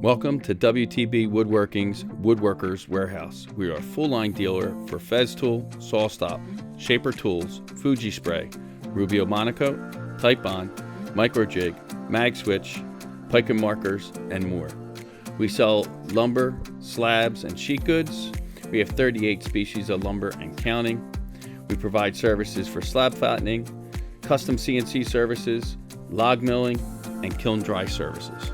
Welcome to WTB Woodworking's Woodworkers Warehouse. We are a full-line dealer for Fez Tool, SawStop, Shaper Tools, Fuji Spray, Rubio Monaco, Type-On, Micro-Jig, Mag Switch, Pike and Markers, and more. We sell lumber, slabs, and sheet goods. We have 38 species of lumber and counting. We provide services for slab flattening, custom CNC services, log milling, and kiln dry services.